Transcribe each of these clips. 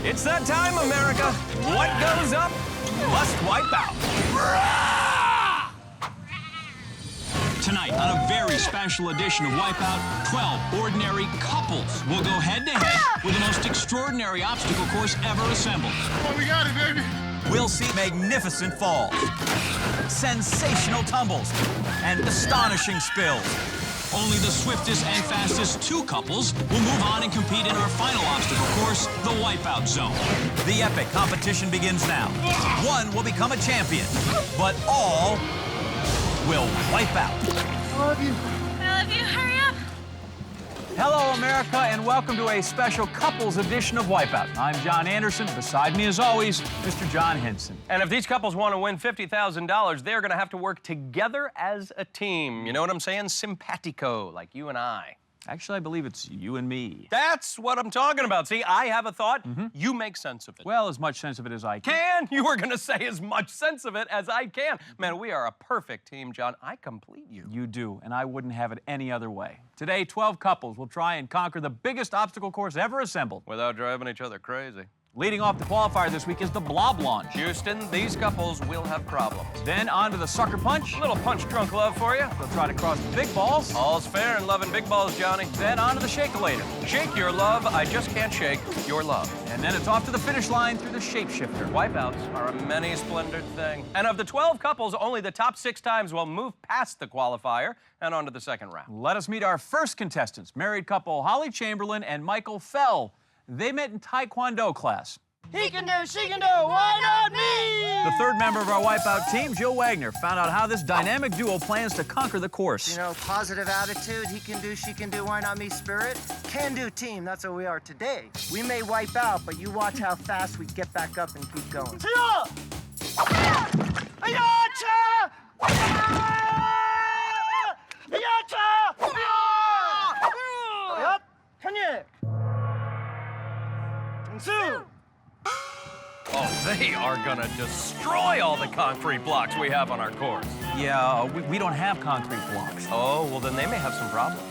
It's that time, America. What goes up must wipe out. Tonight, on a very special edition of Wipeout, 12 ordinary couples will go head-to-head with the most extraordinary obstacle course ever assembled. Oh, we got it, baby. We'll see magnificent falls, sensational tumbles, and astonishing spills. Only the swiftest and fastest two couples will move on and compete in our final obstacle course, the Wipeout Zone. The epic competition begins now. One will become a champion, but all will wipe out. I love you. I love you. Hurry up. Hello, America, and welcome to a special couples edition of Wipeout. I'm John Anderson. Beside me, as always, Mr. John Henson. And if these couples want to win $50,000, they're going to have to work together as a team. You know what I'm saying? Simpatico, like you and I. Actually, I believe it's you and me. That's what I'm talking about. See, I have a thought. You make sense of it. Well, as much sense of it as I can. You were going to say as much sense of it as I can. Man, we are a perfect team, John. I complete you. You do, and I wouldn't have it any other way. Today, 12 couples will try and conquer the biggest obstacle course ever assembled. Without driving each other crazy. Leading off the qualifier this week is the blob launch. Houston, these couples will have problems. Then on to the sucker punch. A little punch drunk love for you. They'll try to cross the big balls. All's fair in loving big balls, Johnny. Then on to the shake-a-later. Shake your love, I just can't shake your love. And then it's off to the finish line through the shapeshifter. Wipeouts are a many-splendored thing. And of the 12 couples, only the top 6 times will move past the qualifier and on to the second round. Let us meet our first contestants, married couple Holly Chamberlain and Michael Fell. They met in Taekwondo class. He can do, she can do, why not me? The third member of our Wipeout team, Jill Wagner, found out how this dynamic duo plans to conquer the course. You know, positive attitude, he can do, she can do, why not me spirit. Can-do team, that's what we are today. We may wipe out, but you watch how fast we get back up and keep going. Oh, they are gonna destroy all the concrete blocks we have on our course. Yeah, we don't have concrete blocks. Oh, well then they may have some problems.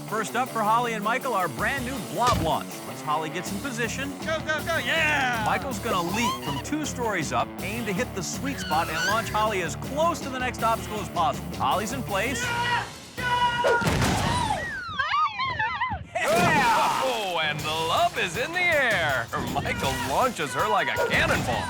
First up for Holly and Michael, our brand new blob launch. Once Holly gets in position, Go, go, go, yeah! Michael's gonna leap from 2 stories up, aim to hit the sweet spot, and launch Holly as close to the next obstacle as possible. Holly's in place. Yeah! Oh, and the love is in the air. Michael launches her like a cannonball.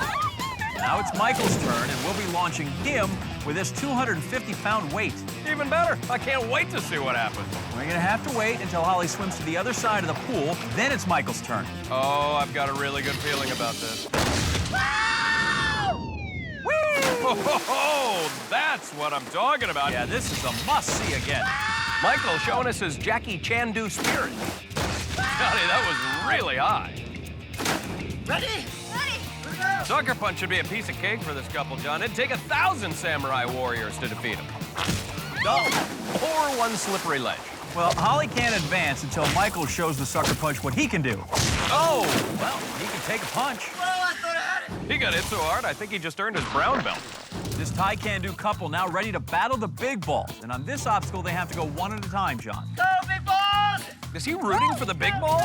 Now it's Michael's turn, and we'll be launching him with this 250-pound weight. Even better. I can't wait to see what happens. We're gonna have to wait until Holly swims to the other side of the pool, then it's Michael's turn. Oh, I've got a really good feeling about this. Oh, that's what I'm talking about. Yeah, this is a must-see again. Michael showing us his Jackie Chan-do spirit. Johnny, that was really high. Ready? Ready. Sucker punch should be a piece of cake for this couple, John. It'd take 1,000 samurai warriors to defeat him. Or one slippery ledge. Well, Holly can't advance until Michael shows the sucker punch what he can do. Oh! Well, he can take a punch. Oh, I thought I had it. He got hit so hard, I think he just earned his brown belt. This Taekwondo couple now ready to battle the big balls. And on this obstacle, they have to go one at a time, John. Go, big balls! Is he rooting for the big balls?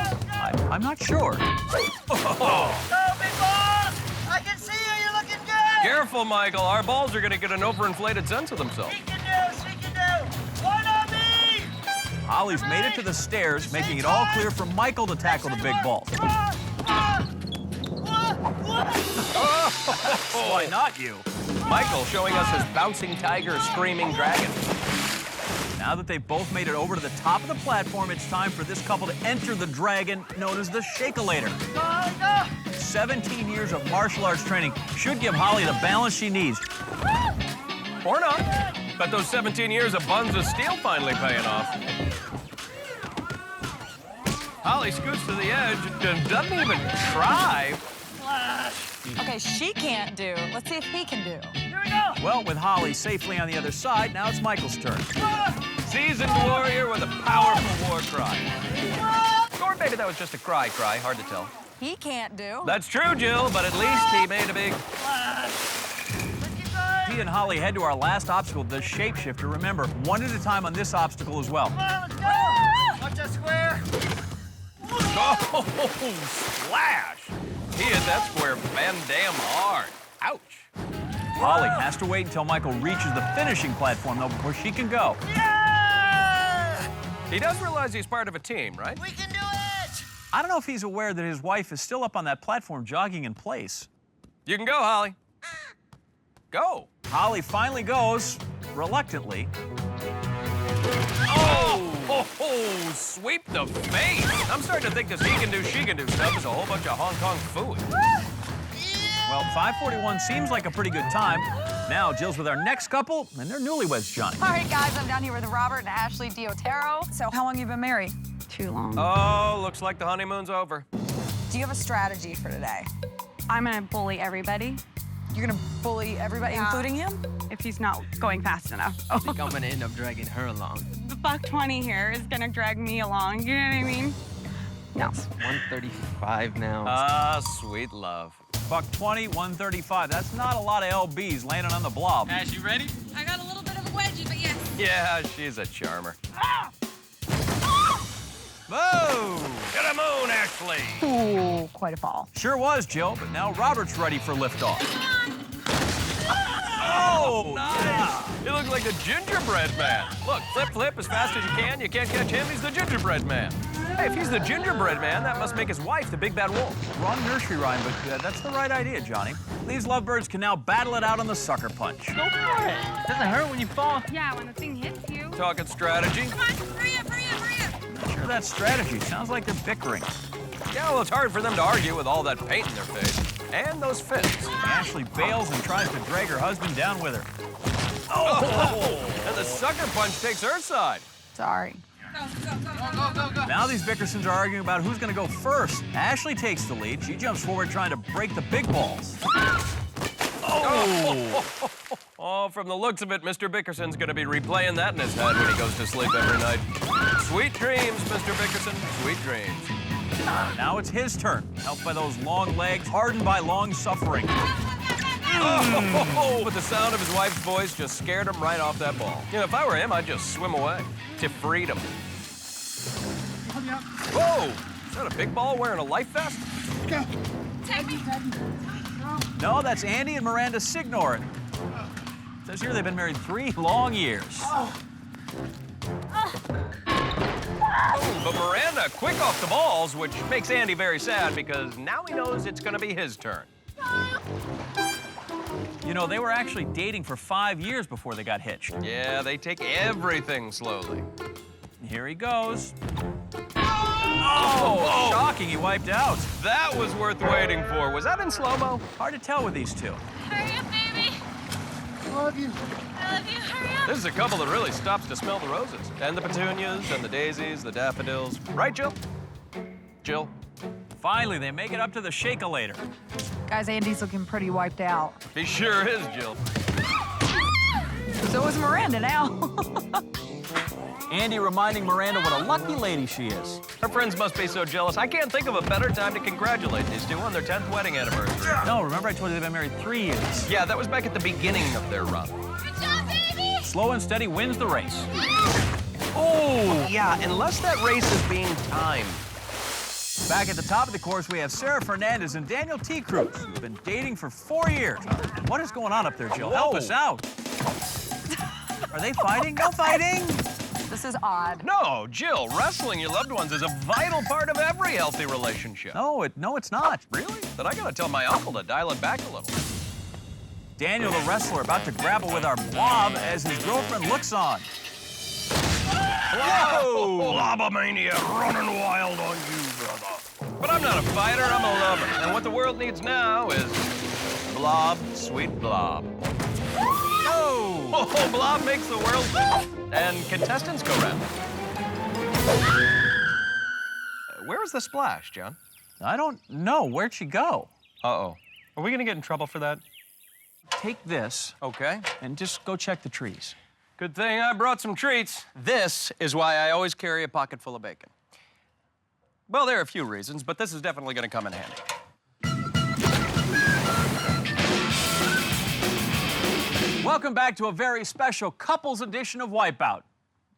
I'm not sure. Oh. Go, big balls! I can see you, you're looking good! Careful, Michael. Our balls are going to get an overinflated sense of themselves. She can do, she can do, why not me? Holly's made it to the stairs, making it all clear for Michael to tackle the big balls. Why not you? Michael showing us his bouncing tiger, screaming dragon. Now that they've both made it over to the top of the platform, it's time for this couple to enter the dragon known as the shake-a-later. 17 years of martial arts training should give Holly the balance she needs. Or not. But those 17 years of buns of steel finally paying off. Holly scoots to the edge and doesn't even try. Okay, she can't do. Let's see if he can do. Here we go! Well, with Holly safely on the other side, now it's Michael's turn. Seasoned warrior with a powerful war cry. Or maybe that was just a cry, hard to tell. He can't do. That's true, Jill, but at least he made a big... He and Holly head to our last obstacle, the shapeshifter. Remember, one at a time on this obstacle as well. Come on, let's go! Watch that square! Oh, splash! He hit that square Van Dam hard. Ouch. Holly has to wait until Michael reaches the finishing platform, though, before she can go. He does realize he's part of a team, right? We can do it! I don't know if he's aware that his wife is still up on that platform jogging in place. You can go, Holly. Go. Holly finally goes, reluctantly. Oh, sweep the face. I'm starting to think this he can do, she can do stuff is a whole bunch of Hong Kong food. Well, 5:41 seems like a pretty good time. Now, Jill's with our next couple, and they're newlyweds, Johnny. All right, guys, I'm down here with Robert and Ashley Diotero. So how long have you been married? Too long. Oh, looks like the honeymoon's over. Do you have a strategy for today? I'm gonna bully everybody You're gonna bully everybody, including him? if he's not going fast enough. I think I'm gonna end up dragging her along. The $120 here is gonna drag me along. You know what I mean? No. 135 now. Ah, sweet love. $120, 135. That's not a lot of LBs landing on the blob. Ash, you ready? I got a little bit of a wedgie, but yes. Yeah, she's a charmer. Whoa! Get a moon, Ashley. Ooh, quite a fall. Sure was, Jill, but now Robert's ready for liftoff. Oh, nice. He looks like the gingerbread man. Look, flip, flip as fast as you can. You can't catch him. He's the gingerbread man. Hey, if he's the gingerbread man, that must make his wife the big bad wolf. Wrong nursery rhyme, but that's the right idea, Johnny. These lovebirds can now battle it out on the sucker punch. Go for it. Doesn't hurt when you fall. Yeah, when the thing hits you. Talking strategy. Come on, hurry up, hurry up, hurry up. Not sure that's strategy. Sounds like they're bickering. Yeah, well, it's hard for them to argue with all that paint in their face. And those fists. Ashley bails and tries to drag her husband down with her. Oh! And the sucker punch takes her side. Sorry. Go, go, go, go, go, go. Now these Bickersons are arguing about who's going to go first. Ashley takes the lead. She jumps forward trying to break the big balls. Oh, from the looks of it, Mr. Bickerson's gonna be replaying that in his head when he goes to sleep every night. Sweet dreams, Mr. Bickerson, sweet dreams. Now it's his turn, helped by those long legs, hardened by long suffering. Oh, but the sound of his wife's voice just scared him right off that ball. You know, if I were him, I'd just swim away to freedom. Whoa! Is that a big ball wearing a life vest? Take me. No, that's Andy and Miranda Signor. It says here they've been married 3 long years. Oh, but Miranda quick off the balls, which makes Andy very sad because now he knows it's gonna be his turn. You know, they were actually dating for 5 years before they got hitched. Yeah, they take everything slowly. Here he goes. Oh, shocking, he wiped out. That was worth waiting for. Was that in slow-mo? Hard to tell with these two. Hurry up, baby. I love you. I love you. Hurry up. This is a couple that really stops to smell the roses. And the petunias, and the daisies, the daffodils. Right, Jill? Jill? Finally, they make it up to the shake-a-later. Guys, Andy's looking pretty wiped out. He sure is, Jill. So is Miranda now. Andy reminding Miranda what a lucky lady she is. Her friends must be so jealous. I can't think of a better time to congratulate these two on their 10th wedding anniversary. No, remember I told you they've been married 3 years. Yeah, that was back at the beginning of their run. Good job, baby. Slow and steady wins the race. Oh! Yeah, unless that race is being timed. Back at the top of the course, we have Sarah Fernandez and Daniel T. Cruz, who've been dating for 4 years. What is going on up there, Jill? Help us out. Are they fighting? No fighting. This is odd. No, Jill, wrestling your loved ones is a vital part of every healthy relationship. No, it's not. Really? Then I gotta tell my uncle to dial it back a little. Daniel, the wrestler, about to grapple with our blob as his girlfriend looks on. Whoa! Blobomania running wild on you, brother. But I'm not a fighter, I'm a lover. And what the world needs now is blob, sweet blob. Oh, blob makes the world and contestants go round. Where was the splash, John? I don't know. Where'd she go? Uh-oh. Are we gonna get in trouble for that? Take this Okay. and just go check the trees. Good thing I brought some treats. This is why I always carry a pocket full of bacon. Well, there are a few reasons, but this is definitely gonna come in handy. Welcome back to a very special couples edition of Wipeout.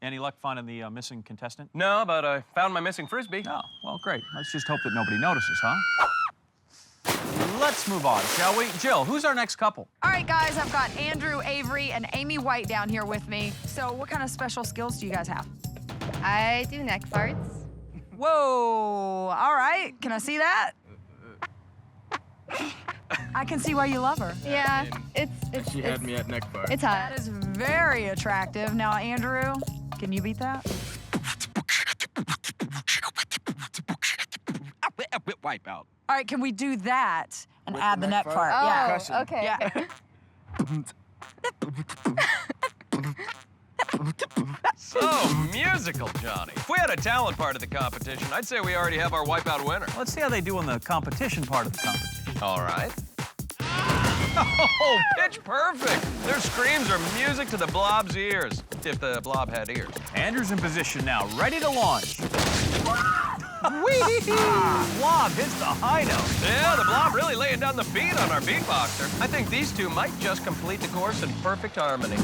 Any luck finding the missing contestant? No, but I found my missing Frisbee. Oh, well, great. Let's just hope that nobody notices, huh? let's move on, shall we? Jill, who's our next couple? All right, guys, I've got Andrew Avery and Amy White down here with me. So what kind of special skills do you guys have? I do neck farts. Whoa, all right. Can I see that? I can see why you love her. Yeah, She had me at neck bar. it's hot. That is very attractive. Now, Andrew, can you beat that? Wipeout. All right, can we do that and With add the the neck neck part? part? Yeah. Oh, okay. Yeah. So musical, Johnny. If we had a talent part of the competition, I'd say we already have our Wipeout winner. Let's see how they do in the competition part of the competition. All right. Oh, pitch perfect. Their screams are music to the Blob's ears, if the Blob had ears. Andrew's in position now, ready to launch. Whee! Blob hits the high note. Yeah, the Blob really laying down the beat on our beatboxer. I think these two might just complete the course in perfect harmony.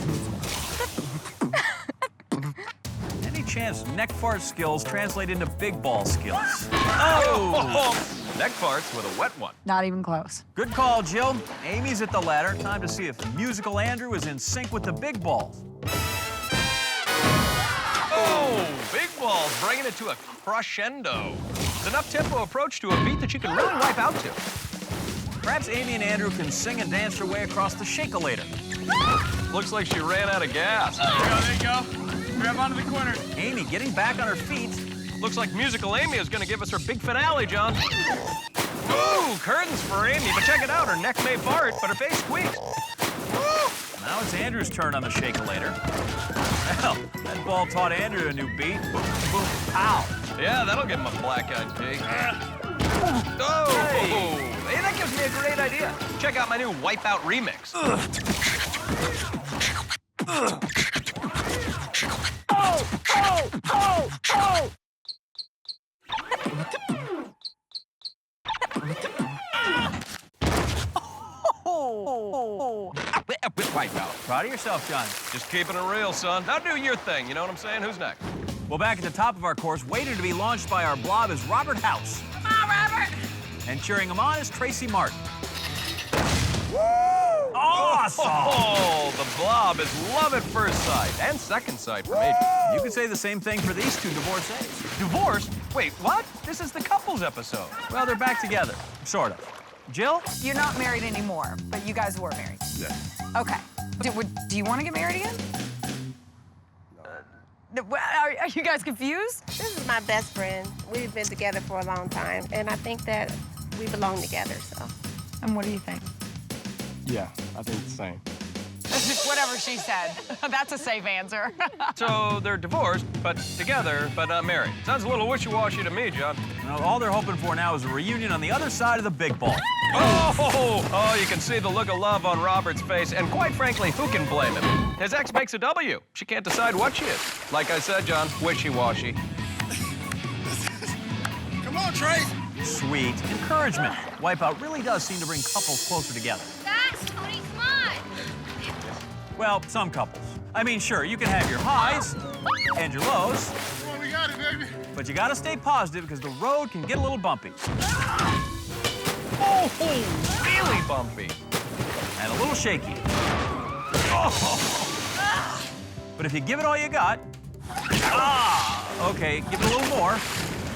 Any chance neck fart skills translate into big ball skills? Oh! Neck farts with a wet one. Not even close. Good call, Jill. Amy's at the ladder. Time to see if musical Andrew is in sync with the big balls. Oh, big balls bringing it to a crescendo. It's an up-tempo approach to a beat that you can really wipe out to. Perhaps Amy and Andrew can sing and dance their way across the shake-a-lator. Looks like she ran out of gas. There you go. Grab onto the corner. Amy getting back on her feet. Looks like musical Amy is going to give us her big finale, John. Ooh, curtains for Amy, but check it out. Her neck may fart, but her face squeaks. Now it's Andrew's turn on the shake-a-lator. Well, that ball taught Andrew a new beat. Boom, boom, pow. Yeah, that'll give him a black-eyed pig. Oh, hey, that gives me a great idea. Check out my new Wipeout remix. Wipeout. Proud of yourself, Johnny. Just keeping it real, son. Now do your thing, you know what I'm saying? Who's next? Well, back at the top of our course, waiting to be launched by our Blob is Robert House. Come on, Robert. And cheering him on is Tracy Martin. Awesome! Oh, the Blob is love at first sight and second sight for me. You could say the same thing for these two divorcees. Divorced? Wait, what? This is the couples episode. Well, they're back together, sort of. Jill? You're not married anymore, but you guys were married. Yeah. Okay. Do you want to get married again? Are you guys confused? This is my best friend. We've been together for a long time, and I think that we belong together, so. And what do you think? Yeah, I think the same. Whatever she said. That's a safe answer. So they're divorced, but together, but not married. Sounds a little wishy-washy to me, John. Well, all they're hoping for now is a reunion on the other side of the big ball. Oh, you can see the look of love on Robert's face, and quite frankly, who can blame him? His ex makes a W. She can't decide what she is. Like I said, John, wishy-washy. Come on, Trace. Sweet encouragement. Wipeout really does seem to bring couples closer together. Guys, Tony, come on. Well, some couples. I mean, sure, you can have your highs and your lows, Come on, we got it, baby. but you gotta stay positive because the road can get a little bumpy. Oh, Really bumpy. and a little shaky. Oh. But if you give it all you got, okay, give it a little more,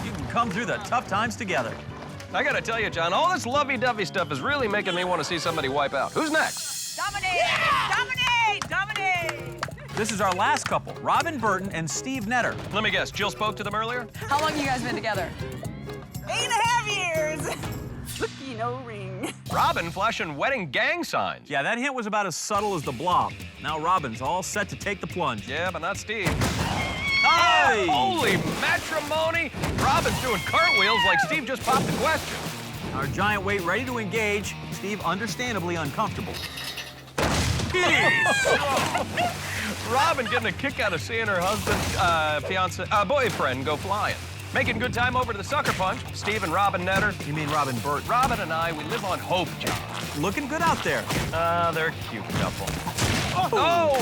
you can come through the tough times together. I gotta tell you, John, all this lovey-dovey stuff is really making me want to see somebody wipe out. Who's next? Dominate! Yeah! Dominate! Dominate! This is our last couple, Robin Burton and Steve Netter. Let me guess, Jill spoke to them earlier? How long you guys been together? 8.5 years! Cookie, no ring. Robin flashing wedding gang signs. Yeah, that hint was about as subtle as the Blob. Now Robin's all set to take the plunge. Yeah, but not Steve. Hey! Holy matrimony! Robin's doing cartwheels like Steve just popped the question. Our giant weight ready to engage. Steve understandably uncomfortable. Robin getting a kick out of seeing her husband, boyfriend go flying. Making good time over to the sucker punch. Steve and Robin Netter. You mean Robin Burton? Robin and I, we live on hope, John. Looking good out there. They're a cute couple. Oh,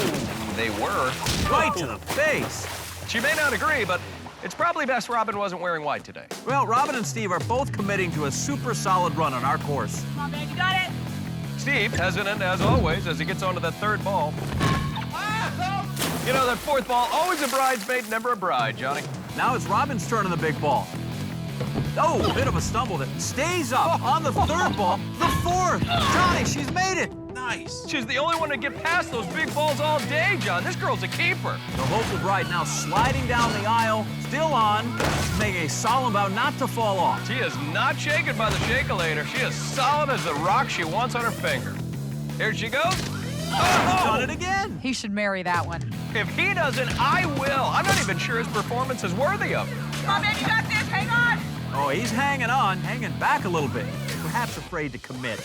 they were. Right to the face. She may not agree, but It's probably best Robin wasn't wearing white today. Well, Robin and Steve are both committing to a super solid run on our course. Come on, babe, you got it. Steve, hesitant as always as he gets onto that third ball. You know, that fourth ball, always a bridesmaid, never a bride, Johnny. Now it's Robin's turn on the big ball. Oh, a bit of a stumble that stays up on the third ball. The fourth. Johnny, she's made it. Nice. She's the only one to get past those big balls all day, John. This girl's a keeper. The hopeful bride now sliding down the aisle, still on, making a solemn vow not to fall off. She is not shaken by the shakelator. She is solid as the rock she wants on her finger. Here she goes. Oh! Done it again. He should marry that one. If he doesn't, I will. I'm not even sure his performance is worthy of it. Come on, babe, you got this. Hang on. Oh, he's hanging on, hanging back a little bit. Perhaps afraid to commit.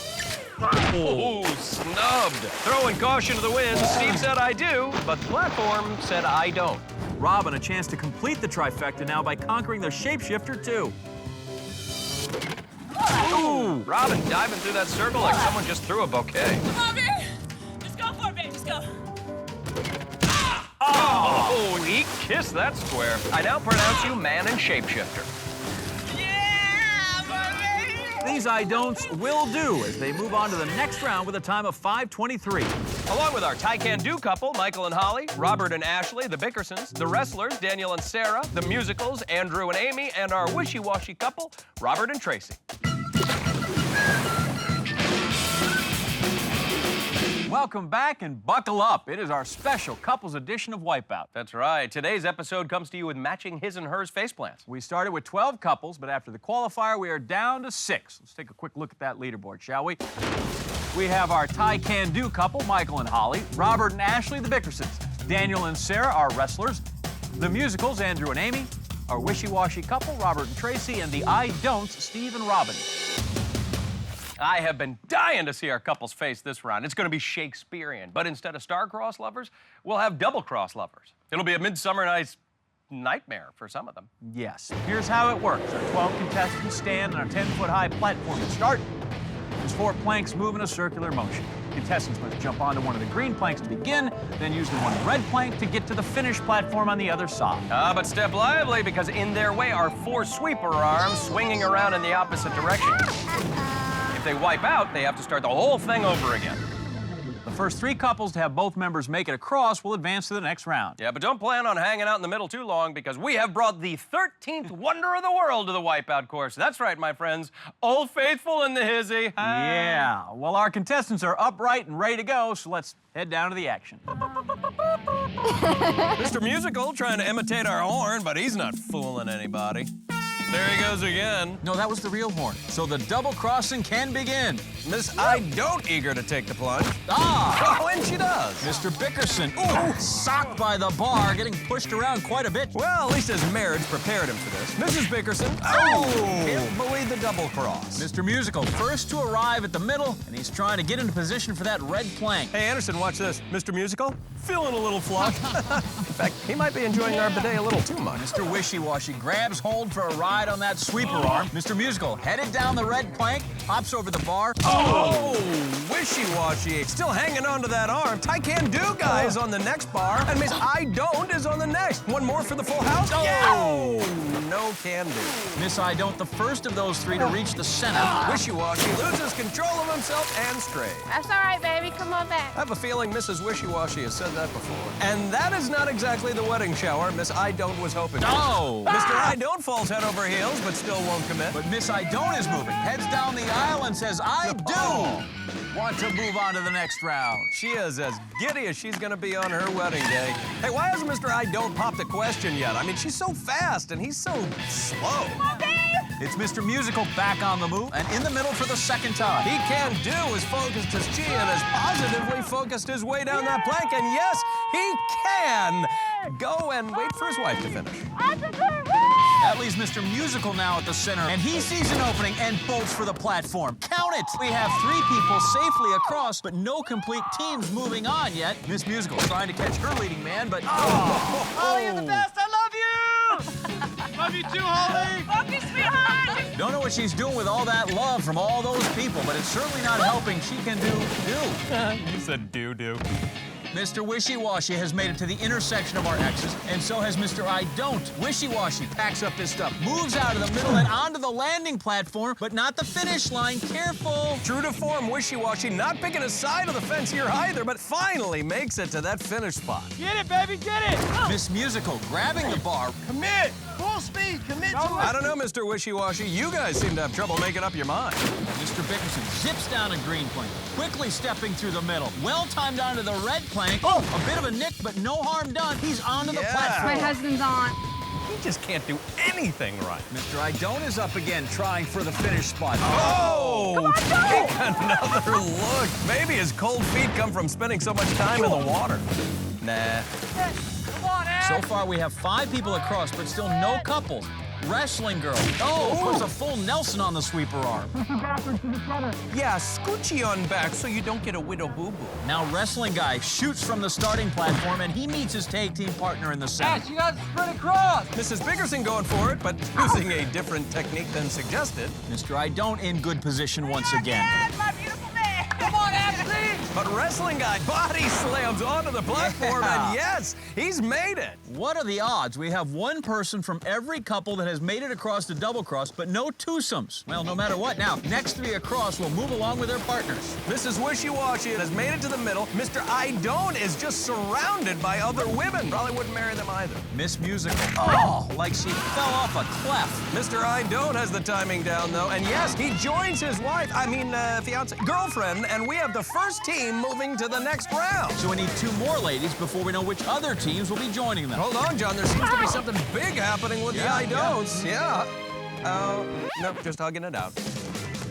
Oh, snubbed. Throwing caution to the wind. Steve said I do, but the platform said I don't. Robin a chance to complete the trifecta now by conquering the shapeshifter too. Ooh, Robin diving through that circle like someone just threw a bouquet. Come on, babe. Just go for it, babe. Just go. Oh, he kissed that square. I now pronounce you man and shapeshifter. These I don'ts will do as they move on to the next round with a time of 5:23. Along with our Can-Do couple, Michael and Holly, Robert and Ashley, the Bickersons, the wrestlers, Daniel and Sarah, the musicals, Andrew and Amy, and our wishy-washy couple, Robert and Tracy. Welcome back and buckle up. It is our special couples edition of Wipeout. That's right. Today's episode comes to you with matching his and hers faceplants. We started with 12 couples, but after the qualifier, we are down to 6. Let's take a quick look at that leaderboard, shall we? We have our Can-Do couple, Michael and Holly, Robert and Ashley, the Bickersons, Daniel and Sarah, our wrestlers, the musicals, Andrew and Amy, our wishy-washy couple, Robert and Tracy, and the I don'ts, Steve and Robin. I have been dying to see our couples face this round. It's going to be Shakespearean, but instead of star-crossed lovers, we'll have double-crossed lovers. It'll be a Midsummer Night's nightmare for some of them. Yes. Here's how it works. Our 12 contestants stand on our 10-foot-high platform to start. There's 4 planks move in a circular motion. Contestants must jump onto one of the green planks to begin, then use the one red plank to get to the finish platform on the other side. But step lively, because in their way are 4 sweeper arms swinging around in the opposite direction. If they wipe out, they have to start the whole thing over again. The first 3 couples to have both members make it across will advance to the next round. Yeah, but don't plan on hanging out in the middle too long, because we have brought the 13th wonder of the world to the Wipeout course. That's right, my friends. Old Faithful and the Hizzy. Yeah. Well, our contestants are upright and ready to go, so let's head down to the action. Mr. Musical trying to imitate our horn, but he's not fooling anybody. There he goes again. No, that was the real horn. So the double crossing can begin. Miss I Don't eager to take the plunge. Ah! Oh, and she does. Mr. Bickerson, ooh, socked by the bar, getting pushed around quite a bit. Well, at least his marriage prepared him for this. Mrs. Bickerson, oh! Can't believe the double cross. Mr. Musical, first to arrive at the middle, and he's trying to get into position for that red plank. Hey, Anderson, watch this. Mr. Musical, feeling a little flush. In fact, he might be enjoying our bidet a little too much. Mr. Wishy-Washy grabs hold for a ride on that sweeper arm. Mr. Musical headed down the red plank, hops over the bar. Oh, Wishy-Washy, still hanging onto that arm. Can-Do guy is on the next bar, and Miss I Don't is on the next. One more for the full house. Oh, no Can-Do. Miss I Don't, the first of those 3 to reach the center. Wishy-Washy loses control of himself and strays. That's all right, baby. Come on back. I have a feeling Mrs. Wishy-Washy has said that before. And that is not exactly the wedding shower Miss I Don't was hoping for. Oh! Mr. I Don't falls head over heels, but still won't commit. But Miss I Don't is moving, heads down the aisle and says, I do want to move on to the next round. She is as giddy as she's gonna be on her wedding day. Hey, why hasn't Mr. I Don't popped the question yet? I mean, she's so fast and he's so slow. It's Mr. Musical back on the move and in the middle for the second time. He can do as focused as she and as positively focused his way down that plank. And yes, he can go and wait for his wife to finish. That leaves Mr. Musical now at the center, and he sees an opening and bolts for the platform. Count it! We have 3 people safely across, but no complete teams moving on yet. Miss Musical trying to catch her leading man, but... Holly, you're the best! I love you! Love you too, Holly! Love you, sweetheart! Don't know what she's doing with all that love from all those people, but it's certainly not helping She Can Do. You said do-do. Mr. Wishy-Washy has made it to the intersection of our X's, and so has Mr. I Don't. Wishy-Washy packs up his stuff, moves out of the middle and onto the landing platform, but not the finish line. Careful. True to form, Wishy-Washy not picking a side of the fence here either, but finally makes it to that finish spot. Get it, baby, get it! Miss Musical grabbing the bar. Commit! Full speed, commit to it! I don't know, Mr. Wishy-Washy. You guys seem to have trouble making up your mind. Mr. Bickerson zips down a green plank, quickly stepping through the middle. Well timed onto the red plank. Oh, a bit of a nick, but no harm done. He's onto the platform. My husband's on. He just can't do anything right. Mr. I Don't is up again, trying for the finish spot. Oh! Take another look. Maybe his cold feet come from spending so much time in the water. Nah. Come on, Ed! So far, we have 5 people across, but still no couples. Wrestling girl. Oh, puts a full Nelson on the sweeper arm. Yeah, scoochie on back so you don't get a widow boo-boo. Now wrestling guy shoots from the starting platform, and he meets his tag team partner in the center. Ash, you got to sprint across! Mrs. Bickerson going for it, but using a different technique than suggested. Mr. I Don't in good position once again. Dad, my beautiful man. Come on, Ashley! But wrestling guy body slams onto the platform, Yeah. and yes, he's made it. What are the odds? We have one person from every couple that has made it across the double cross, but no twosomes. Well, no matter what. Now, next 3 across will move along with their partners. Mrs. Wishy-Washy has made it to the middle. Mr. I Don't is just surrounded by other women. Probably wouldn't marry them either. Miss Musical. Oh, like she fell off a cliff. Mr. I Don't has the timing down, though. And yes, he joins his wife, fiance, girlfriend, and we have the first team moving to the next round. So we need 2 more ladies before we know which other teams will be joining them. Hold on, John. There seems to be something big happening with the I Don'ts. Yeah. Nope, just hugging it out.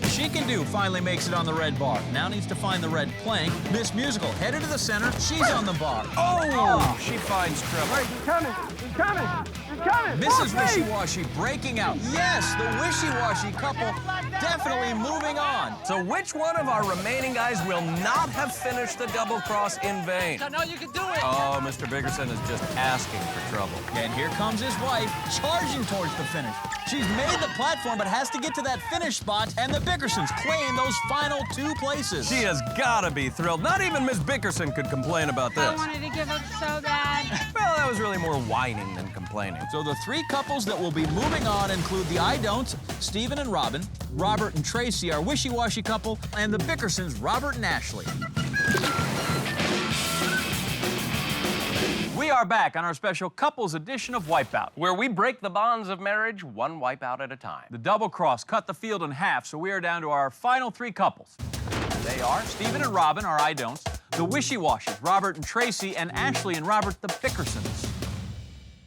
She Can Do finally makes it on the red bar. Now needs to find the red plank. Miss Musical headed to the center. She's on the bar. Oh, she finds trouble. He's coming! He's coming! He's coming! Mrs. Wishy-Washy breaking out. Yes, the Wishy-Washy couple definitely moving on. So which one of our remaining guys will not have finished the double cross in vain? I know you can do it! Oh, Mr. Bickerson is just asking for trouble. And here comes his wife, charging towards the finish. She's made the platform, but has to get to that finish spot, and the Bickersons claim those final 2 places. She has gotta be thrilled. Not even Miss Bickerson could complain about this. I wanted to give up so bad. Well, that was really more whining than complaining. So the 3 couples that will be moving on include the I Don'ts, Stephen and Robin, Robert and Tracy, our Wishy-Washy couple, and the Bickersons, Robert and Ashley. We are back on our special couples edition of Wipeout. Where we break the bonds of marriage one wipeout at a time. The double cross cut the field in half, so we are down to our final 3 couples. They are Stephen and Robin, our I Don'ts, the Wishy-Washies, Robert and Tracy, and Ashley and Robert, the Bickersons.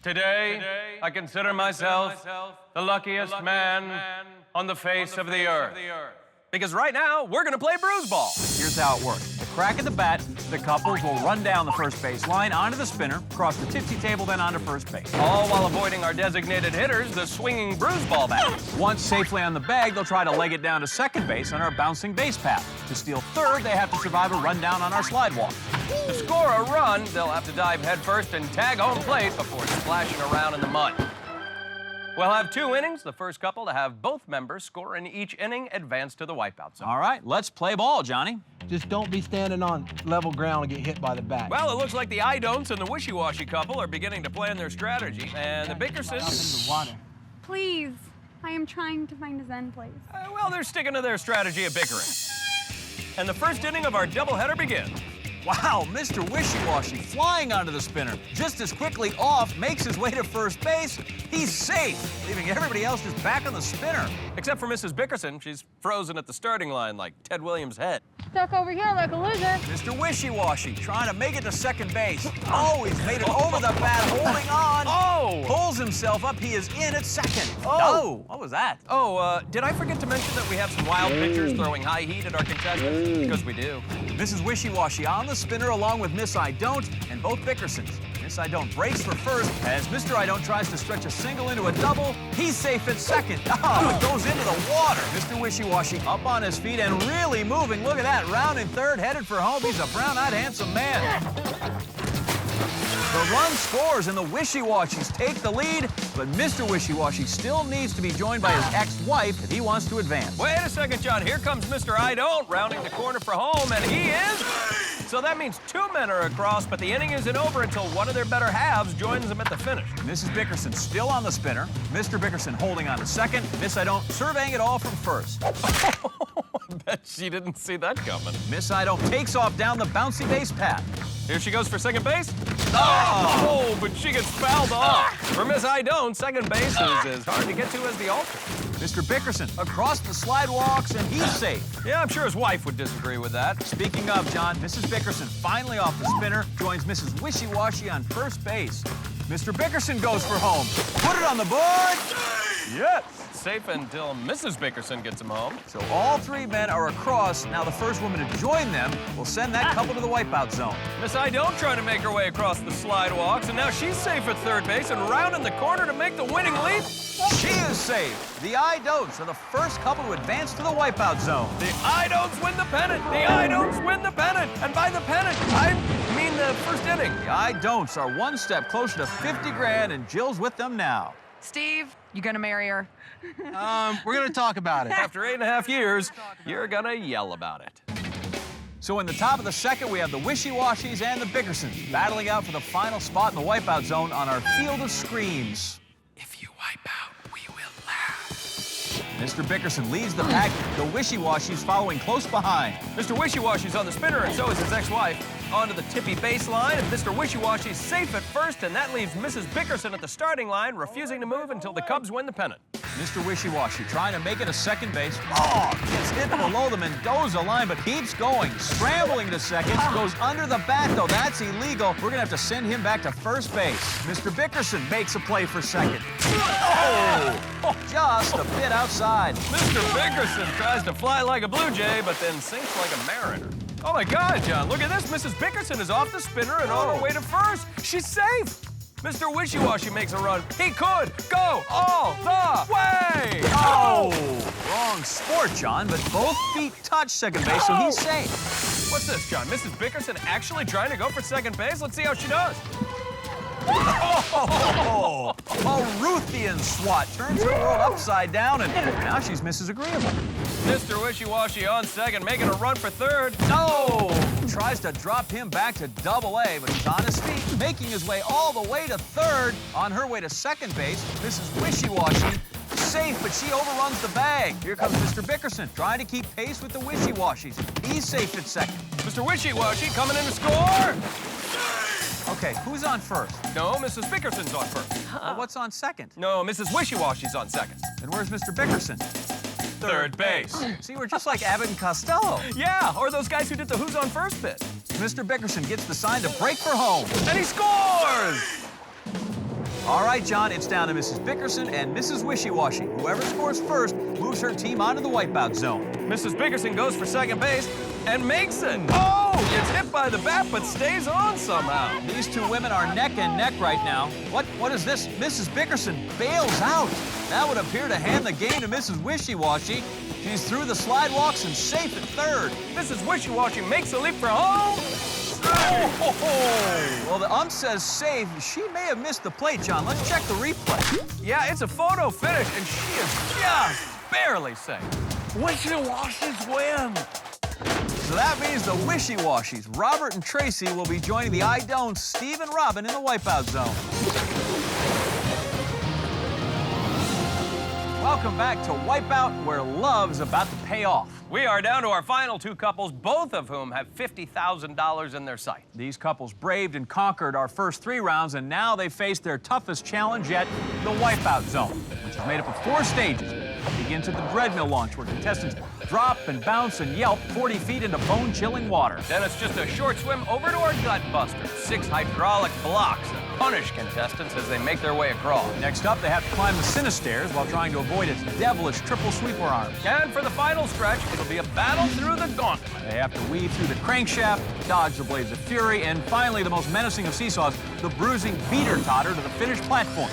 Today, I consider myself the luckiest man on the face of the earth. Because right now, we're gonna play Bruise Ball. Here's how it works. The crack of the bat, the couples will run down the first base line onto the spinner, cross the tipsy table, then onto first base. All while avoiding our designated hitters, the swinging Bruise Ball bats. Once safely on the bag, they'll try to leg it down to second base on our bouncing base path. To steal third, they have to survive a run down on our slide walk. To score a run, they'll have to dive headfirst and tag home plate before splashing around in the mud. We'll have 2 innings. The first couple to have both members score in each inning advance to the wipeout zone. All right, let's play ball, Johnny. Just don't be standing on level ground and get hit by the bat. Well, it looks like the I Don'ts and the Wishy-Washy couple are beginning to plan their strategy, and the Bickersons... Please. I am trying to find a Zen place. Well, they're sticking to their strategy of bickering. And the first inning of our doubleheader begins. Wow, Mr. Wishy-Washy flying onto the spinner. Just as quickly off, makes his way to first base. He's safe, leaving everybody else just back on the spinner. Except for Mrs. Bickerson. She's frozen at the starting line like Ted Williams' head. Stuck over here like a loser. Mr. Wishy-Washy trying to make it to second base. Oh, he's made it over the bat, holding on. Oh! Pulls himself up. He is in at second. Oh, what was that? Oh, did I forget to mention that we have some wild pitchers throwing high heat at our contestants? Because we do. Mrs. Wishy-Washy on the spinner along with Miss I Don't and both Bickersons. Miss I Don't breaks for first as Mr. I Don't tries to stretch a single into a double. He's safe at second. Oh, it goes into the water. Mr. Wishy-Washy up on his feet and really moving. Look at that, rounding third, headed for home. He's a brown-eyed, handsome man. The run scores and the Wishy-Washies take the lead, but Mr. Wishy-Washy still needs to be joined by his ex-wife if he wants to advance. Wait a second, John. Here comes Mr. I Don't rounding the corner for home, and he is... So that means 2 men are across, but the inning isn't over until one of their better halves joins them at the finish. Mrs. Bickerson still on the spinner. Mr. Bickerson holding on to second. Miss I Don't surveying it all from first. I bet she didn't see that coming. Miss I Don't takes off down the bouncy base path. Here she goes for second base. Oh, but she gets fouled off. For Miss I Don't, second base is as hard to get to as the altar. Mr. Bickerson across the slide walks, and he's safe. Yeah, I'm sure his wife would disagree with that. Speaking of, John, Mrs. Bickerson finally off the spinner, joins Mrs. Wishy-Washy on first base. Mr. Bickerson goes for home. Put it on the board. Yes. Safe until Mrs. Bickerson gets him home. So all 3 men are across. Now the first woman to join them will send that couple to the wipeout zone. Miss I Don't try to make her way across the slide walks, and now she's safe at third base and rounding the corner to make the winning leap. She is safe. The I Don'ts are the first couple to advance to the wipeout zone. The I Don'ts win the pennant. The I Don'ts win the pennant. And by the pennant, I mean the first inning. The I Don'ts are one step closer to 50 grand, and Jill's with them now. Steve, you gonna marry her? We're gonna talk about it. After 8.5 years, you're gonna yell about it. So in the top of the second, we have the Wishy-Washies and the Bickersons battling out for the final spot in the wipeout zone on our field of screams. If you wipe out, we will laugh. Mr. Bickerson leads the pack, the Wishy-Washies following close behind. Mr. Wishy-Washy's on the spinner, and so is his ex-wife. Onto the tippy baseline, and Mr. Wishy-Washy's safe at first, and that leaves Mrs. Bickerson at the starting line, refusing to move until the Cubs win the pennant. Mr. Wishy-Washy trying to make it a second base. Oh, gets hit below the Mendoza line, but keeps going. Scrambling to second, goes under the bat, though. That's illegal. We're gonna have to send him back to first base. Mr. Bickerson makes a play for second. Oh, just a bit outside. Mr. Bickerson tries to fly like a Blue Jay, but then sinks like a Mariner. Oh my God, John, look at this. Mrs. Bickerson is off the spinner and on her way to first. She's safe. Mr. Wishy-Washy makes a run. He could go all the way. Oh, wrong sport, John, but both feet touch second base, so he's safe. What's this, John? Mrs. Bickerson actually trying to go for second base? Let's see how she does. Oh, a Ruthian swat turns her world upside down, and now she's Mrs. Agreeable. Mr. Wishy-Washy on second, making a run for third. No! Tries to drop him back to Double-A, but he's on his feet, making his way all the way to third. On her way to second base, Mrs. Wishy-Washy safe, but she overruns the bag. Here comes Mr. Bickerson, trying to keep pace with the Wishy-Washies. He's safe at second. Mr. Wishy-Washy coming in to score. Okay, who's on first? No, Mrs. Bickerson's on first. Well, what's on second? No, Mrs. Wishy-Washy's on second. And where's Mr. Bickerson? Third base. See, we're just like Abbott and Costello. Yeah, or those guys who did the Who's on First bit. Mr. Bickerson gets the sign to break for home. And he scores! All right, John, it's down to Mrs. Bickerson and Mrs. Wishy-Washy. Whoever scores first moves her team onto the wipeout zone. Mrs. Bickerson goes for second base and makes it. Oh! Gets hit by the bat, but stays on somehow. These 2 women are neck and neck right now. What is this? Mrs. Bickerson bails out. That would appear to hand the game to Mrs. Wishy-Washy. She's through the slide walks and safe at third. Mrs. Wishy-Washy makes a leap for home. Oh. Well, the ump says save. She may have missed the plate, John. Let's check the replay. Yeah, it's a photo finish, and she is just barely safe. Wishy-Washies win. So that means the Wishy-Washies, Robert and Tracy, will be joining the I Don'ts, Steve and Robin, in the wipeout zone. Welcome back to Wipeout, where love's about to pay off. We are down to our final 2 couples, both of whom have $50,000 in their sight. These couples braved and conquered our first 3 rounds, and now they face their toughest challenge yet, the Wipeout Zone, which is made up of 4 stages. It begins at the Dreadmill launch, where contestants drop and bounce and yelp 40 feet into bone-chilling water. Then it's just a short swim over to our gut buster. 6 hydraulic blocks that punish contestants as they make their way across. Next up, they have to climb the Cinestairs while trying to avoid its devilish triple sweeper arms. And for the final stretch, it'll be a battle through the gauntlet. They have to weave through the crankshaft, dodge the blades of fury, and finally, the most menacing of seesaws, the bruising beater-totter to the finished platform.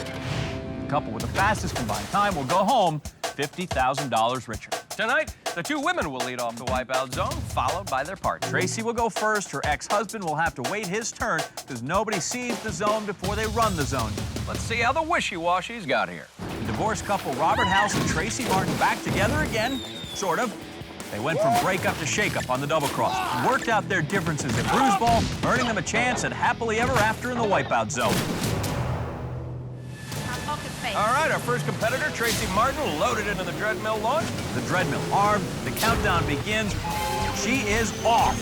The couple with the fastest combined time will go home $50,000 richer. Tonight, the 2 women will lead off the Wipeout Zone, followed by their partner. Tracy will go first. Her ex-husband will have to wait his turn because nobody sees the zone before they run the zone. Let's see how the Wishy-Washies got here. The divorced couple Robert House and Tracy Martin back together again, sort of. They went from breakup to shake-up on the double cross. Worked out their differences at Bruise ball, earning them a chance at happily ever after in the wipeout zone. All right, our first competitor, Tracy Martin, loaded into the Dreadmill launch. The Dreadmill armed, the countdown begins. She is off.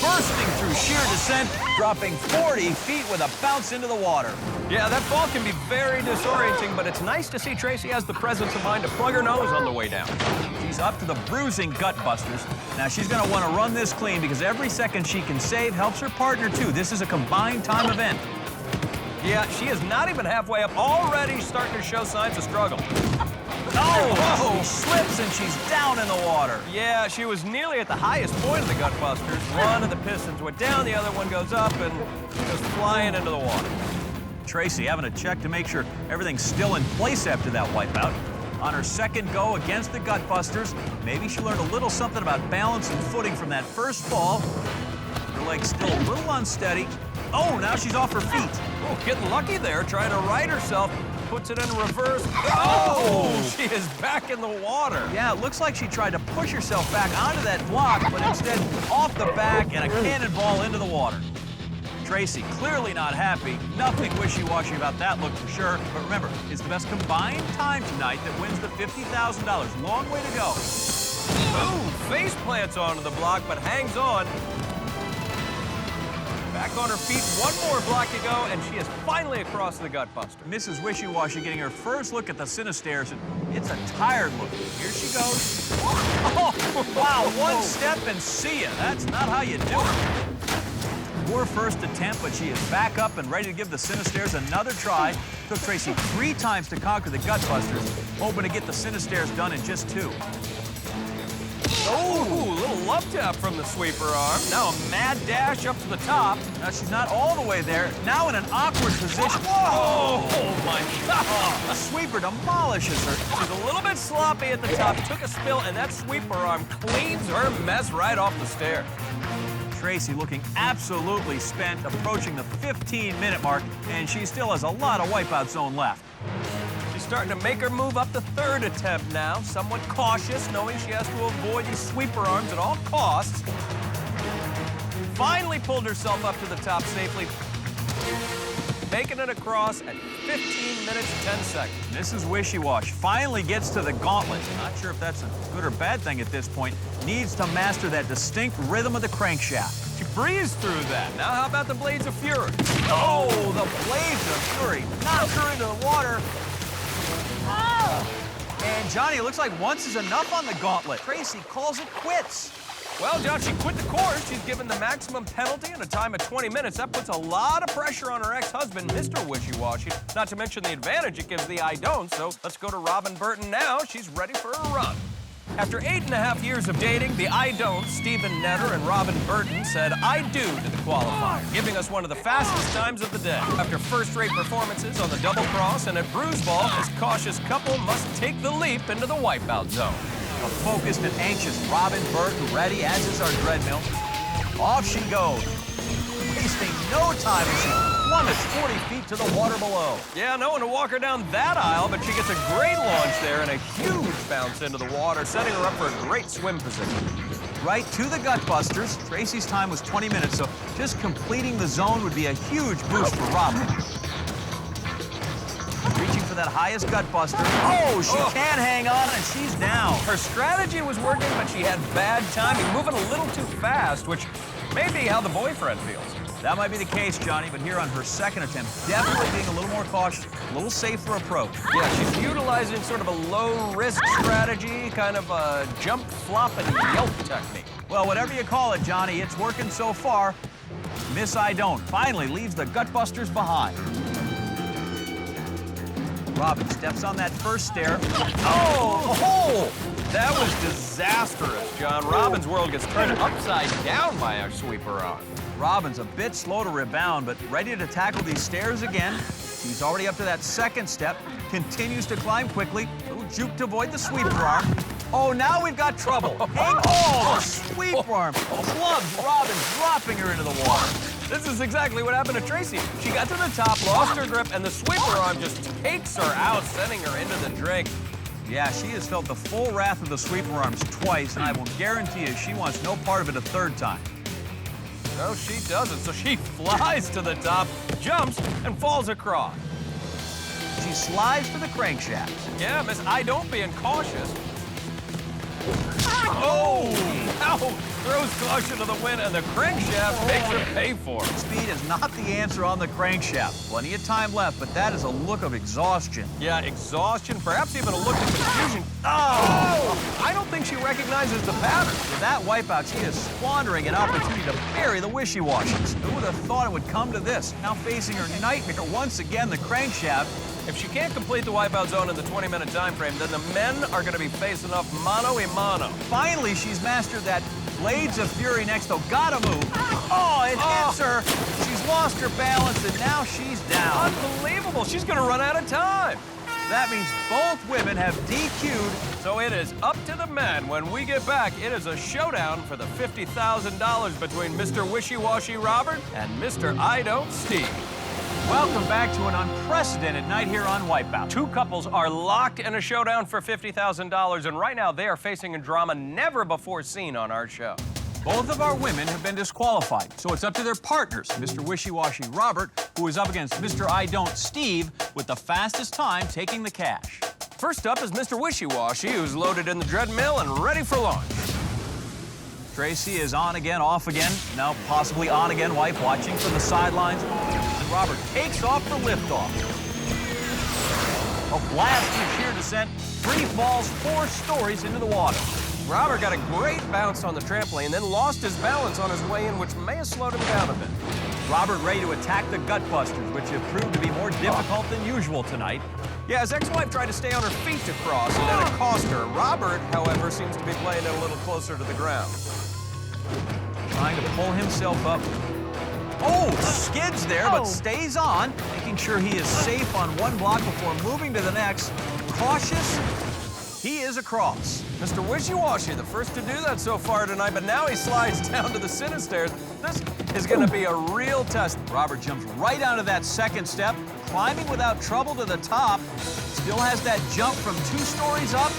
Bursting through sheer descent, dropping 40 feet with a bounce into the water. Yeah, that fall can be very disorienting, but it's nice to see Tracy has the presence of mind to plug her nose on the way down. She's up to the bruising gut busters. Now she's going to want to run this clean because every second she can save helps her partner too. This is a combined time event. Yeah, she is not even halfway up, already starting to show signs of struggle. Oh, she slips and she's down in the water. Yeah, she was nearly at the highest point of the gut busters. One of the pistons went down, the other one goes up and goes flying into the water. Tracy having to check to make sure everything's still in place after that wipeout. On her second go against the gut busters, maybe she learned a little something about balance and footing from that first fall. Her leg's still a little unsteady. Oh, now she's off her feet. Oh, getting lucky there, trying to right herself. Puts it in reverse. Oh, she is back in the water. Yeah, it looks like she tried to push herself back onto that block, but instead off the back and a cannonball into the water. Tracy clearly not happy. Nothing wishy-washy about that look for sure. But remember, it's the best combined time tonight that wins the $50,000. Long way to go. Ooh, face plants onto the block, but hangs on. Back on her feet, one more block to go, and she is finally across the gut buster. Mrs. Wishy-Washy getting her first look at the Cinestairs, and it's a tired look. Here she goes. Oh, wow, one step and see ya. That's not how you do it. Poor first attempt, but she is back up and ready to give the Cinestairs another try. Took Tracy 3 times to conquer the gut busters, hoping to get the Cinestairs done in just 2. Oh, little love tap from the sweeper arm. Now a mad dash up to the top. Now she's not all the way there. Now in an awkward position. Whoa! Oh my God! The sweeper demolishes her. She's a little bit sloppy at the top, took a spill, and that sweeper arm cleans her mess right off the stair. Tracy looking absolutely spent, approaching the 15-minute mark, and she still has a lot of wipeout zone left. She's starting to make her move up the 3rd attempt now, somewhat cautious, knowing she has to avoid these sweeper arms at all costs. Finally pulled herself up to the top safely, making it across at 15 minutes, 10 seconds. Mrs. Wishy-Wash finally gets to the gauntlet. Not sure if that's a good or bad thing at this point. Needs to master that distinct rhythm of the crankshaft. She breezed through that. Now how about the Blades of Fury? Oh, the Blades of Fury knocks her into the water. And Johnny, it looks like once is enough on the gauntlet. Tracy calls it quits. Well, John, she quit the course. She's given the maximum penalty in a time of 20 minutes. That puts a lot of pressure on her ex-husband, Mr. Wishy-Washy, not to mention the advantage it gives the I don't. So let's go to Robin Burton now. She's ready for a run. After 8.5 years of dating, the I don't, Stephen Netter and Robin Burton, said I do to the qualifier, giving us one of the fastest times of the day. After first-rate performances on the double cross and at Bruise ball, this cautious couple must take the leap into the wipeout zone. A focused and anxious Robin Burton ready, as is our Dreadmill. Off she goes, wasting no time as she plummets 40 feet to the water below. Yeah, no one to walk her down that aisle, but she gets a great launch there and a huge bounce into the water, setting her up for a great swim position. Right to the gut busters. Tracy's time was 20 minutes, so just completing the zone would be a huge boost for Robin. Reaching for that highest gut buster. Oh, she can't hang on, and she's down. Her strategy was working, but she had bad timing, moving a little too fast, which may be how the boyfriend feels. That might be the case, Johnny, but here on her second attempt, definitely being a little more cautious, a little safer approach. Yeah, she's utilizing sort of a low-risk strategy, kind of a jump, flop, and yelp technique. Well, whatever you call it, Johnny, it's working so far. Miss I Don't finally leaves the gut busters behind. Robin steps on that first stair. Oh! That was disastrous, John. Robin's world gets turned upside down by our sweeper arm. Robin's a bit slow to rebound, but ready to tackle these stairs again. She's already up to that second step, continues to climb quickly. Little juke to avoid the sweeper arm. Oh, now we've got trouble. Hang on, the sweeper arm clubs Robin, dropping her into the water. This is exactly what happened to Tracy. She got to the top, lost her grip, and the sweeper arm just takes her out, sending her into the drink. Yeah, she has felt the full wrath of the sweeper arms twice, and I will guarantee you she wants no part of it a third time. No, she doesn't. So she flies to the top, jumps, and falls across. She slides for the crankshaft. Yeah, Miss I don't being cautious. Oh! Ow! Throws caution to the wind, and the crankshaft makes her pay for it. Speed is not the answer on the crankshaft. Plenty of time left, but that is a look of exhaustion. Yeah, exhaustion, perhaps even a look of confusion. Oh! I don't think she recognizes the pattern. With that wipeout, she is squandering an opportunity to bury the wishy-washes. Who would have thought it would come to this? Now facing her nightmare once again, the crankshaft. If she can't complete the wipeout zone in the 20-minute time frame, then the men are going to be facing off mano-a-mano. Finally, she's mastered that Blades of Fury next, though. Gotta move. Oh, it hits her. She's lost her balance, and now she's down. Unbelievable. She's going to run out of time. That means both women have DQ'd. So it is up to the men. When we get back, it is a showdown for the $50,000 between Mr. Wishy-Washy Robert and Mr. I Don't Steve. Welcome back to an unprecedented night here on Wipeout. Two couples are locked in a showdown for $50,000, and right now they are facing a drama never before seen on our show. Both of our women have been disqualified, so it's up to their partners, Mr. Wishy-Washy Robert, who is up against Mr. I Don't Steve, with the fastest time taking the cash. First up is Mr. Wishy-Washy, who's loaded in the Dreadmill and ready for launch. Tracy is on again, off again, now possibly on again, wife watching from the sidelines. And Robert takes off for liftoff. A blast from sheer descent, free falls 4 stories into the water. Robert got a great bounce on the trampoline, then lost his balance on his way in, which may have slowed him down a bit. Robert ready to attack the Gutbusters, which have proved to be more difficult than usual tonight. Yeah, his ex-wife tried to stay on her feet to cross, and then it cost her. Robert, however, seems to be playing it a little closer to the ground. Trying to pull himself up. Oh, skids there, but stays on, making sure he is safe on one block before moving to the next. Cautious, he is across. Mr. Wishy-Washy, the first to do that so far tonight, but now he slides down to the Sinistairs. This is going to be a real test. Robert jumps right onto that second step, climbing without trouble to the top. Still has that jump from 2 stories up.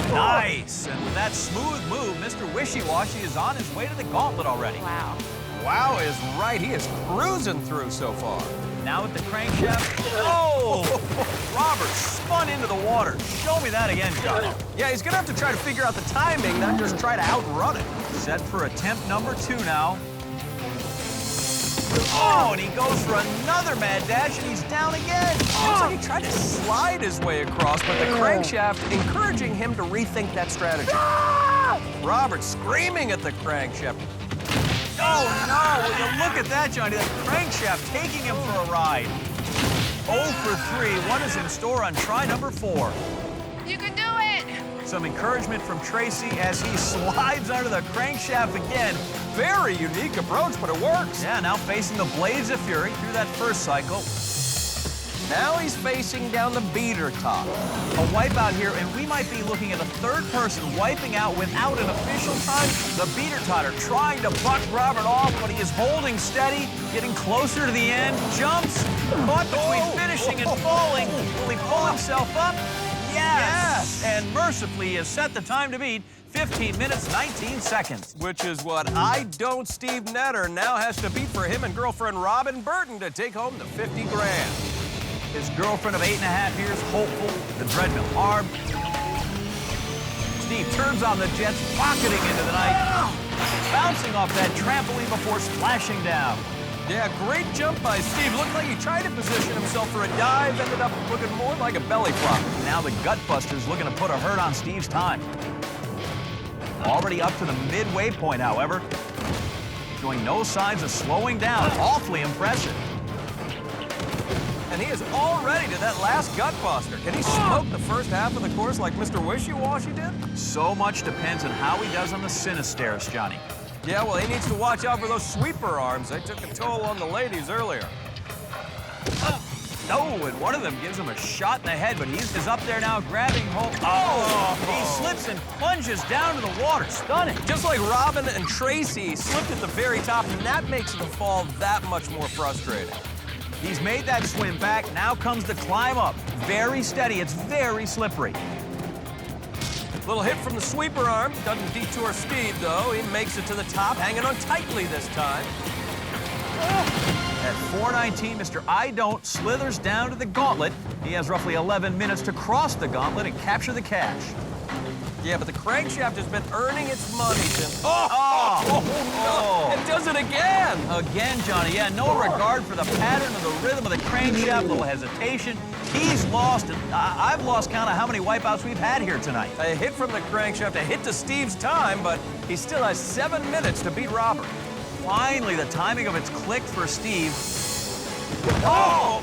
Nice! And with that smooth move, Mr. Wishy-Washy is on his way to the gauntlet already. Wow. Wow is right. He is cruising through so far. Now with the crankshaft. Oh! Robert spun into the water. Show me that again, Johnny. Yeah, he's going to have to try to figure out the timing, not just try to outrun it. Set for attempt number 2 now. Oh, and he goes for another mad dash, and he's down again. Looks like he tried to slide his way across, but the crankshaft encouraging him to rethink that strategy. Robert screaming at the crankshaft. Oh, no! Will you look at that, Johnny? That crankshaft taking him for a ride. 0 for 3. What is in store on try number 4? You can do it! Some encouragement from Tracy as he slides under the crankshaft again. Very unique approach, but it works. Yeah, now facing the Blades of Fury through that first cycle. Now he's facing down the beater top. A wipeout here, and we might be looking at a third person wiping out without an official time. The beater totter trying to buck Robert off, but he is holding steady, getting closer to the end, jumps, caught between finishing and falling. Will he pull himself up? Yes! And mercifully, he has set the time to beat 15 minutes, 19 seconds. Which is what I Don't Steve Netter now has to beat for him and girlfriend Robin Burton to take home the 50 grand. His girlfriend of 8.5 years, hopeful, the Dreadmill arm. Steve turns on the jets, rocketing into the night, bouncing off that trampoline before splashing down. Yeah, great jump by Steve. Looked like he tried to position himself for a dive, ended up looking more like a belly flop. Now the Gutbusters looking to put a hurt on Steve's time. Already up to the midway point, however, showing no signs of slowing down. Awfully impressive. And he is already to that last Gutbuster. Can he smoke the first half of the course like Mr. Wishy-Washy did? So much depends on how he does on the Sinistairs, Johnny. Yeah, well, he needs to watch out for those sweeper arms. They took a toll on the ladies earlier. No, and one of them gives him a shot in the head, but he's up there now grabbing hold. Oh! He slips and plunges down to the water. Stunning. Just like Robin and Tracy slipped at the very top, and that makes the fall that much more frustrating. He's made that swim back. Now comes the climb up. Very steady. It's very slippery. Little hit from the sweeper arm. Doesn't detour Steve, though. He makes it to the top, hanging on tightly this time. At 4:19, Mr. I Don't slithers down to the gauntlet. He has roughly 11 minutes to cross the gauntlet and capture the cash. Yeah, but the crankshaft has been earning its money since... Oh! No! It does it again! Again, Johnny. Yeah, no regard for the pattern of the rhythm of the crankshaft, little hesitation. He's lost, and I've lost count of how many wipeouts we've had here tonight. A hit from the crankshaft, a hit to Steve's time, but he still has 7 minutes to beat Robert. Finally, the timing of it's clicked for Steve. Oh!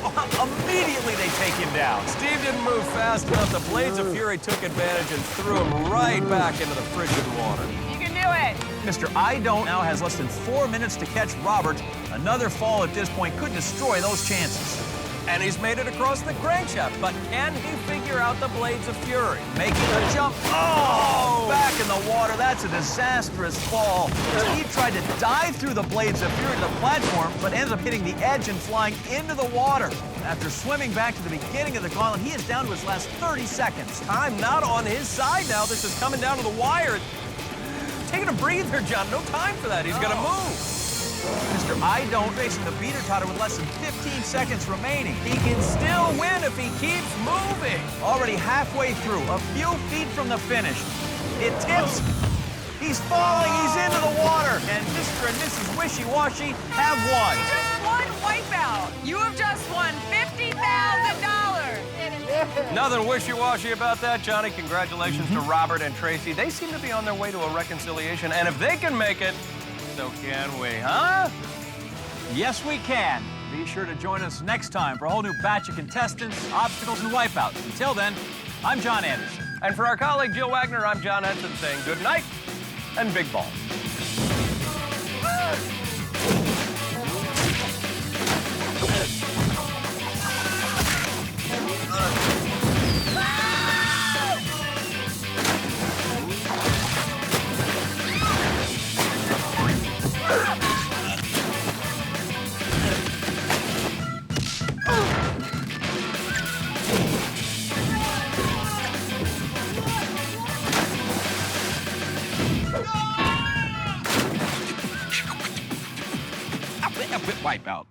Immediately they take him down. Steve didn't move fast enough. The Blades of Fury took advantage and threw him right back into the frigid water. You can do it. Mr. I Don't now has less than 4 minutes to catch Robert. Another fall at this point could destroy those chances. And he's made it across the crankshaft, but can he figure out the Blades of Fury? Making a jump. Oh! Back in the water. That's a disastrous fall. Steve tried to dive through the Blades of Fury to the platform, but ends up hitting the edge and flying into the water. After swimming back to the beginning of the gauntlet, he is down to his last 30 seconds. Time not on his side now. This is coming down to the wire. Taking a breather, John. No time for that. He's going to move. Mr. I Don't facing the beater totter with less than 15 seconds remaining. He can still win if he keeps moving. Already halfway through, a few feet from the finish. It tips. He's falling. He's into the water. And Mr. and Mrs. Wishy-Washy have won. You just won Wipeout. You have just won $50,000. Nothing wishy-washy about that, Johnny. Congratulations to Robert and Tracy. They seem to be on their way to a reconciliation, and if they can make it, so can we, huh? Yes, we can. Be sure to join us next time for a whole new batch of contestants, obstacles, and wipeouts. Until then, I'm John Anderson. And for our colleague Jill Wagner, I'm John Henson saying good night and big balls. Wipeout.